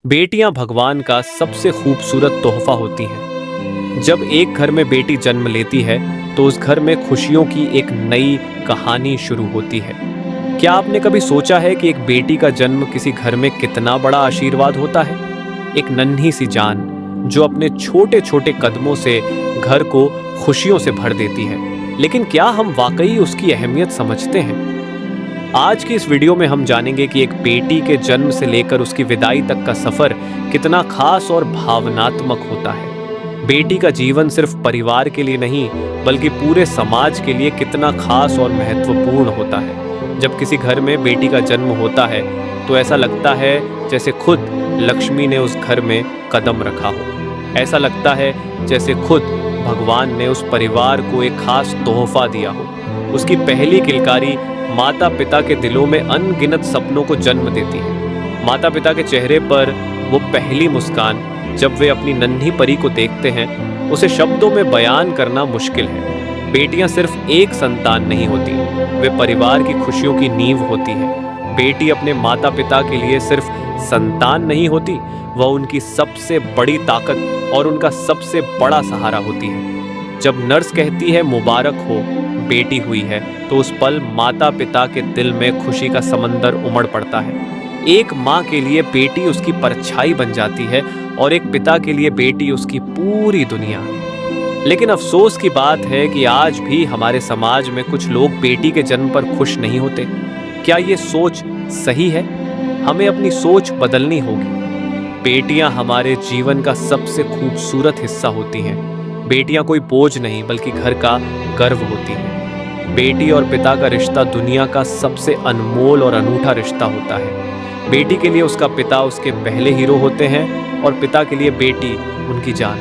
बेटियां भगवान का सबसे खूबसूरत तोहफा होती हैं। जब एक घर में बेटी जन्म लेती है तो उस घर में खुशियों की एक नई कहानी शुरू होती है। क्या आपने कभी सोचा है कि एक बेटी का जन्म किसी घर में कितना बड़ा आशीर्वाद होता है? एक नन्ही सी जान जो अपने छोटे छोटे कदमों से घर को खुशियों से भर देती है। लेकिन क्या हम वाकई उसकी अहमियत समझते हैं? आज की इस वीडियो में हम जानेंगे कि एक बेटी के जन्म से लेकर उसकी विदाई तक का सफर कितना खास और भावनात्मक होता है। बेटी का जीवन सिर्फ परिवार के लिए नहीं बल्कि पूरे समाज के लिए कितना खास और महत्वपूर्ण होता है। जब किसी घर में बेटी का जन्म होता है तो ऐसा लगता है जैसे खुद लक्ष्मी ने उस घर में कदम रखा हो। ऐसा लगता है जैसे खुद भगवान ने उस परिवार को एक खास तोहफा दिया हो। उसकी पहली किलकारी माता पिता के दिलों में अनगिनत सपनों को जन्म देती है। माता पिता के चेहरे पर वो पहली मुस्कान जब वे अपनी नन्ही परी को देखते हैं, उसे शब्दों में बयान करना मुश्किल है। बेटियां सिर्फ एक संतान नहीं होती, वे परिवार की खुशियों की नींव होती है। बेटी अपने माता पिता के लिए सिर्फ संतान नहीं होती, वह उनकी सबसे बड़ी ताकत और उनका सबसे बड़ा सहारा होती है। जब नर्स कहती है मुबारक हो बेटी हुई है, तो उस पल माता पिता के दिल में खुशी का समंदर उमड़ पड़ता है। एक माँ के लिए बेटी उसकी परछाई बन जाती है और एक पिता के लिए बेटी उसकी पूरी दुनिया। लेकिन अफसोस की बात है कि आज भी हमारे समाज में कुछ लोग बेटी के जन्म पर खुश नहीं होते। क्या ये सोच सही है? हमें अपनी सोच बदलनी होगी। बेटियां हमारे जीवन का सबसे खूबसूरत हिस्सा होती हैं। बेटियां कोई बोझ नहीं बल्कि घर का गर्व होती हैं। बेटी और पिता का रिश्ता दुनिया का सबसे अनमोल और अनूठा रिश्ता होता है। बेटी के लिए उसका पिता उसके पहले हीरो होते हैं और पिता के लिए बेटी उनकी जान।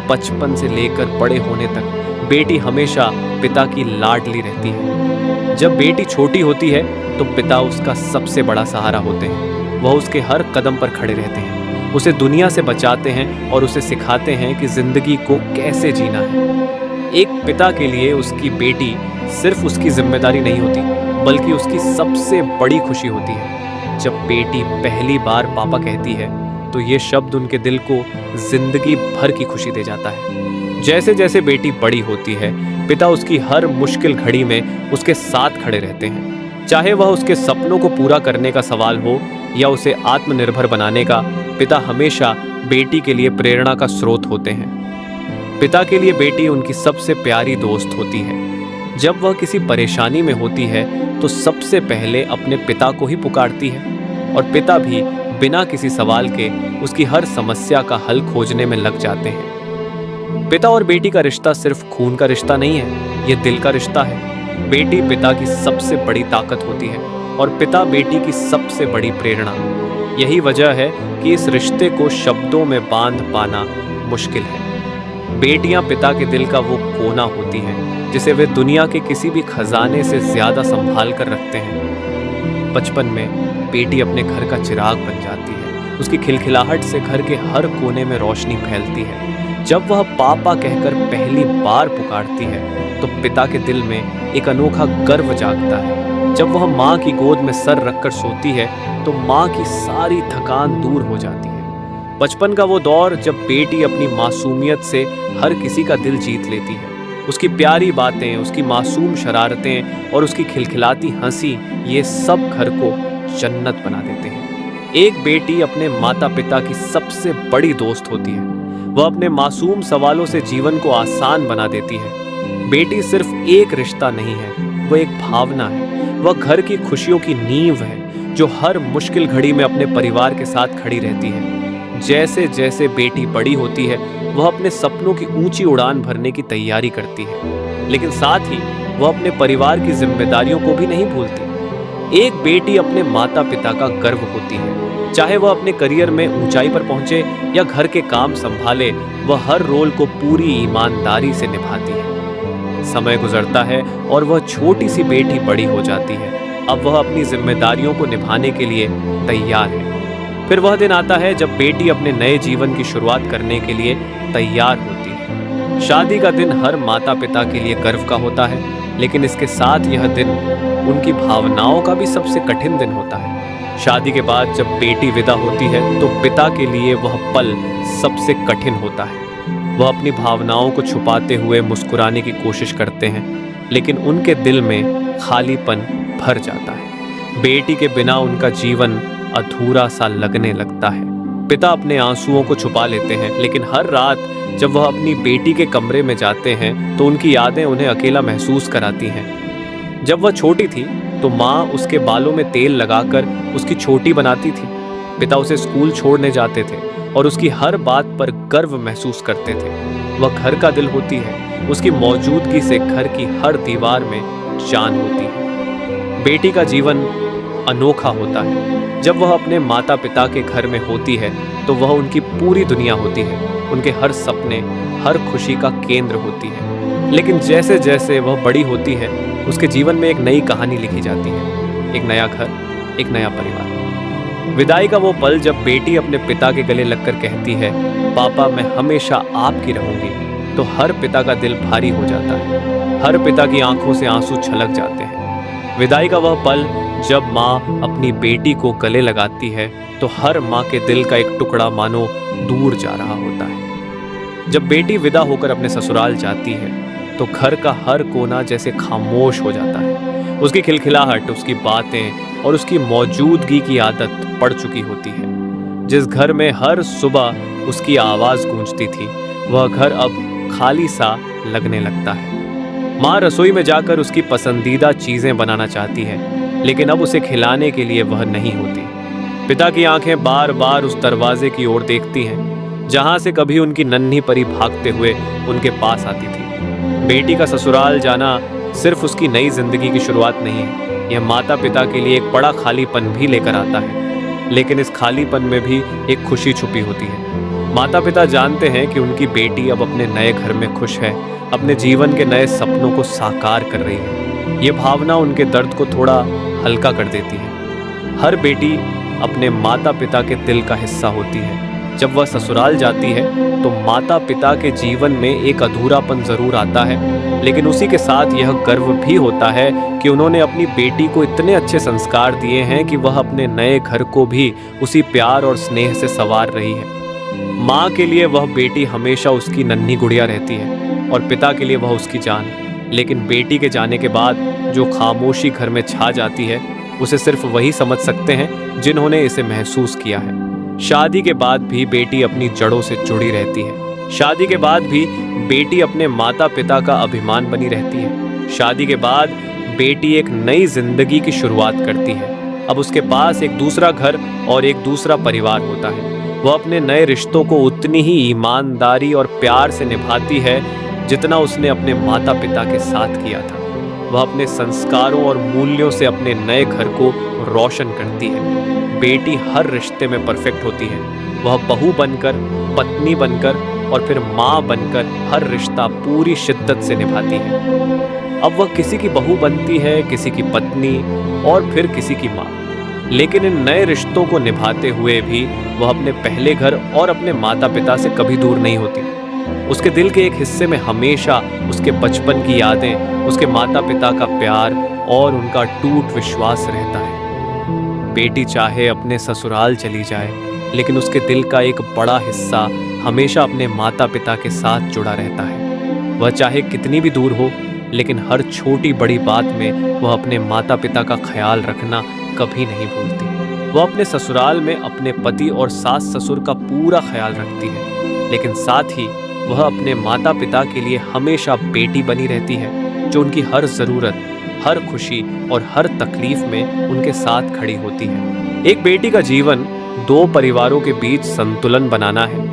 बचपन से लेकर बड़े होने तक बेटी हमेशा पिता की लाडली रहती है। जब बेटी छोटी होती है तो पिता उसका सबसे बड़ा सहारा होते हैं। वह उसके हर कदम पर खड़े रहते हैं, उसे दुनिया से बचाते हैं और उसे सिखाते हैं कि जिंदगी को कैसे जीना है। एक पिता के लिए उसकी बेटी सिर्फ उसकी जिम्मेदारी नहीं होती बल्कि उसकी सबसे बड़ी खुशी होती है। जब बेटी पहली बार पापा कहती है तो ये शब्द उनके दिल को जिंदगी भर की खुशी दे जाता है। जैसे जैसे बेटी बड़ी होती है, पिता उसकी हर मुश्किल घड़ी में उसके साथ खड़े रहते हैं। चाहे वह उसके सपनों को पूरा करने का सवाल हो या उसे आत्मनिर्भर बनाने का, पिता हमेशा बेटी के लिए प्रेरणा का स्रोत होते हैं। पिता के लिए बेटी उनकी सबसे प्यारी दोस्त होती है। जब वह किसी परेशानी में होती है तो सबसे पहले अपने पिता को ही पुकारती है और पिता भी बिना किसी सवाल के उसकी हर समस्या का हल खोजने में लग जाते हैं। पिता और बेटी का रिश्ता सिर्फ खून का रिश्ता नहीं है, ये दिल का रिश्ता है। बेटी पिता की सबसे बड़ी ताकत होती है और पिता बेटी की सबसे बड़ी प्रेरणा। यही वजह है कि इस रिश्ते को शब्दों में बांध पाना मुश्किल है। बेटियां पिता के दिल का वो कोना होती हैं जिसे वे दुनिया के किसी भी खजाने से ज्यादा संभाल कर रखते हैं। बचपन में बेटी अपने घर का चिराग बन जाती है। उसकी खिलखिलाहट से घर के हर कोने में रोशनी फैलती है। जब वह पापा कहकर पहली बार पुकारती है तो पिता के दिल में एक अनोखा गर्व जागता है। जब वह माँ की गोद में सर रखकर सोती है तो माँ की सारी थकान दूर हो जाती है। बचपन का वो दौर जब बेटी अपनी मासूमियत से हर किसी का दिल जीत लेती है। उसकी प्यारी बातें, उसकी मासूम शरारतें और उसकी खिलखिलाती हंसी, ये सब घर को जन्नत बना देते हैं। एक बेटी अपने माता पिता की सबसे बड़ी दोस्त होती है। वह अपने मासूम सवालों से जीवन को आसान बना देती है। बेटी सिर्फ एक रिश्ता नहीं है, वह एक भावना है। वह घर की खुशियों की नींव है जो हर मुश्किल घड़ी में अपने परिवार के साथ खड़ी रहती है। जैसे जैसे बेटी बड़ी होती है वह अपने सपनों की ऊंची उड़ान भरने की तैयारी करती है, लेकिन साथ ही वह अपने परिवार की जिम्मेदारियों को भी नहीं भूलती। एक बेटी अपने माता पिता का गर्व होती है। चाहे वह अपने करियर में ऊंचाई पर पहुंचे या घर के काम संभाले, वह हर रोल को पूरी ईमानदारी से निभाती है। समय गुजरता है और वह छोटी सी बेटी बड़ी हो जाती है। अब वह अपनी जिम्मेदारियों को निभाने के लिए तैयार है। फिर वह दिन आता है जब बेटी अपने नए जीवन की शुरुआत करने के लिए तैयार होती है। शादी का दिन हर माता पिता के लिए गर्व का होता है। लेकिन इसके साथ यह दिन उनकी भावनाओं का भी सबसे कठिन दिन होता है। शादी के बाद जब बेटी विदा होती है तो पिता के लिए वह पल सबसे कठिन होता है। वह अपनी भावनाओं को छुपाते हुए मुस्कुराने की कोशिश करते हैं, लेकिन उनके दिल में खालीपन भर जाता है। बेटी के बिना उनका जीवन अधूरा सा लगने लगता है। पिता अपने आंसुओं को छुपा लेते हैं, लेकिन हर रात जब वह अपनी बेटी के कमरे में जाते हैं तो उनकी यादें उन्हें अकेला महसूस कराती हैं। जब वह छोटी थी तो माँ उसके बालों में तेल लगाकर उसकी छोटी बनाती थी। पिता उसे स्कूल छोड़ने जाते थे और उसकी हर बात पर गर्व महसूस करते थे। वह घर का दिल होती है, उसकी मौजूदगी से घर की हर दीवार में जान होती है। बेटी का जीवन अनोखा होता है। जब वह अपने माता पिता के घर में होती है तो वह उनकी पूरी दुनिया होती है, उनके हर सपने, हर खुशी का केंद्र होती है। लेकिन जैसे जैसे वह बड़ी होती है उसके जीवन में एक नई कहानी लिखी जाती है, एक नया घर, एक नया परिवार। विदाई का वो पल जब बेटी अपने पिता के गले लगकर कहती है, पापा मैं हमेशा आपकी रहूंगी, तो हर पिता का दिल भारी हो जाता है। हर पिता की आंखों से आंसू छलक जाते हैं। विदाई का वह पल जब माँ अपनी बेटी को गले लगाती है तो हर माँ के दिल का एक टुकड़ा मानो दूर जा रहा होता है। जब बेटी विदा होकर अपने ससुराल जाती है तो घर का हर कोना जैसे खामोश हो जाता है। उसकी खिलखिलाहट, उसकी बातें और उसकी मौजूदगी की आदत पड़ चुकी होती है। जिस घर में हर सुबह उसकी आवाज़ गूंजती थी वह घर अब खाली सा लगने लगता है। माँ रसोई में जाकर उसकी पसंदीदा चीज़ें बनाना चाहती है, लेकिन अब उसे खिलाने के लिए वह नहीं होती। पिता की आंखें बार बार उस दरवाजे की ओर देखती हैं जहाँ से कभी उनकी नन्ही परी भागते हुए उनके पास आती थी। बेटी का ससुराल जाना सिर्फ उसकी नई जिंदगी की शुरुआत नहीं है, यह माता पिता के लिए एक बड़ा खालीपन भी लेकर आता है। लेकिन इस खालीपन में भी एक खुशी छुपी होती है। माता पिता जानते हैं कि उनकी बेटी अब अपने नए घर में खुश है, अपने जीवन के नए सपनों को साकार कर रही है। ये भावना उनके दर्द को थोड़ा हल्का कर देती है। हर बेटी अपने माता पिता के दिल का हिस्सा होती है। जब वह ससुराल जाती है तो माता पिता के जीवन में एक अधूरापन जरूर आता है, लेकिन उसी के साथ यह गर्व भी होता है कि उन्होंने अपनी बेटी को इतने अच्छे संस्कार दिए हैं कि वह अपने नए घर को भी उसी प्यार और स्नेह से संवार रही है। माँ के लिए वह बेटी हमेशा उसकी नन्ही गुड़िया रहती है और पिता के लिए वह उसकी जान। लेकिन बेटी के जाने के बाद जो खामोशी घर में छा जाती है उसे सिर्फ वही समझ सकते हैं जिन्होंने इसे महसूस किया है। शादी के बाद भी बेटी अपनी जड़ों से जुड़ी रहती है। शादी के बाद भी बेटी अपने माता पिता का अभिमान बनी रहती है। शादी के बाद बेटी एक नई जिंदगी की शुरुआत करती है। अब उसके पास एक दूसरा घर और एक दूसरा परिवार होता है। वह अपने नए रिश्तों को उतनी ही ईमानदारी और प्यार से निभाती है जितना उसने अपने माता पिता के साथ किया था। वह अपने संस्कारों और मूल्यों से अपने नए घर को रोशन करती है। बेटी हर रिश्ते में परफेक्ट होती है। वह बहू बनकर, पत्नी बनकर और फिर माँ बनकर हर रिश्ता पूरी शिद्दत से निभाती है। अब वह किसी की बहू बनती है, किसी की पत्नी और फिर किसी की माँ। लेकिन इन नए रिश्तों को निभाते हुए भी वह अपने पहले घर और अपने माता पिता से कभी दूर नहीं होती। उसके दिल के एक हिस्से में हमेशा उसके बचपन की यादें, उसके माता पिता का प्यार और उनका टूट विश्वास रहता है। बेटी चाहे अपने ससुराल चली जाए, लेकिन उसके दिल का एक बड़ा हिस्सा हमेशा अपने माता पिता के साथ जुड़ा रहता है। वह चाहे कितनी भी दूर हो, लेकिन हर छोटी बड़ी बात में वह अपने माता पिता का ख्याल रखना कभी नहीं भूलती। वह अपने ससुराल में अपने पति और सास ससुर का पूरा ख्याल रखती है, लेकिन साथ ही वह अपने माता पिता के लिए हमेशा बेटी बनी रहती है, जो उनकी हर ज़रूरत, हर खुशी और हर तकलीफ में उनके साथ खड़ी होती है। एक बेटी का जीवन दो परिवारों के बीच संतुलन बनाना है।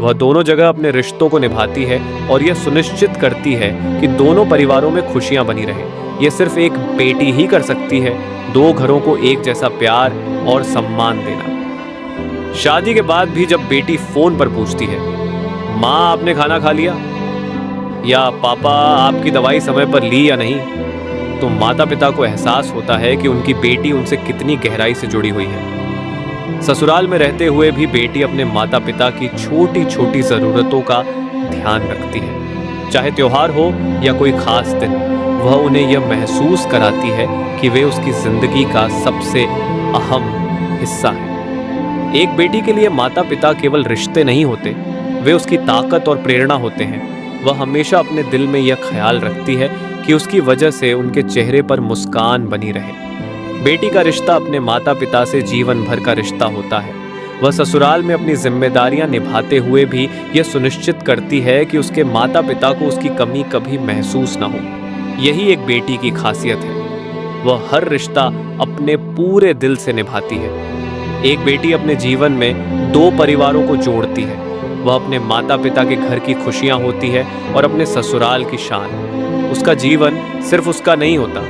वह दोनों जगह अपने रिश्तों को निभाती है और यह सुनिश्चित करती है कि दोनों परिवारों में खुशियां बनी रहें। यह सिर्फ एक बेटी ही कर सकती है, दो घरों को एक जैसा प्यार और सम्मान देना। शादी के बाद भी जब बेटी फोन पर पूछती है, माँ आपने खाना खा लिया, या पापा आपकी दवाई समय पर ली या नहीं, तो माता पिता को एहसास होता है कि उनकी बेटी उनसे कितनी गहराई से जुड़ी हुई है। ससुराल में रहते हुए भी बेटी अपने माता पिता की छोटी छोटी ज़रूरतों का ध्यान रखती है। चाहे त्योहार हो या कोई खास दिन, वह उन्हें यह महसूस कराती है कि वे उसकी जिंदगी का सबसे अहम हिस्सा है। एक बेटी के लिए माता पिता केवल रिश्ते नहीं होते, वे उसकी ताकत और प्रेरणा होते हैं। वह हमेशा अपने दिल में यह ख्याल रखती है कि उसकी वजह से उनके चेहरे पर मुस्कान बनी रहे। बेटी का रिश्ता अपने माता पिता से जीवन भर का रिश्ता होता है। वह ससुराल में अपनी जिम्मेदारियां निभाते हुए भी यह सुनिश्चित करती है कि उसके माता पिता को उसकी कमी कभी महसूस न हो। यही एक बेटी की खासियत है, वह हर रिश्ता अपने पूरे दिल से निभाती है। एक बेटी अपने जीवन में दो परिवारों को जोड़ती है। वह अपने माता पिता के घर की खुशियां होती है और अपने ससुराल की शान। उसका जीवन सिर्फ उसका नहीं होता,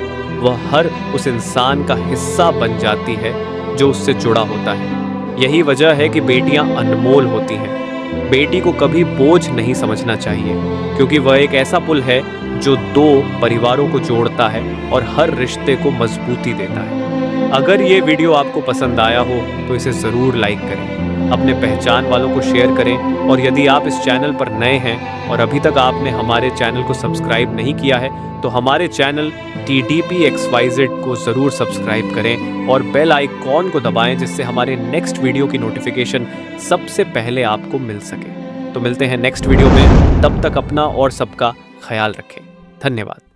वह हर उस इंसान का हिस्सा बन जाती है जो उससे जुड़ा होता है। यही वजह है कि बेटियां अनमोल होती हैं। बेटी को कभी बोझ नहीं समझना चाहिए, क्योंकि वह एक ऐसा पुल है जो दो परिवारों को जोड़ता है और हर रिश्ते को मजबूती देता है। अगर ये वीडियो आपको पसंद आया हो तो इसे ज़रूर लाइक करें, अपने पहचान वालों को शेयर करें, और यदि आप इस चैनल पर नए हैं और अभी तक आपने हमारे चैनल को सब्सक्राइब नहीं किया है तो हमारे चैनल TDP-XYZ को ज़रूर सब्सक्राइब करें और बेल आइकॉन को दबाएं, जिससे हमारे नेक्स्ट वीडियो की नोटिफिकेशन सबसे पहले आपको मिल सके। तो मिलते हैं नेक्स्ट वीडियो में, तब तक अपना और सबका ख्याल रखें। धन्यवाद।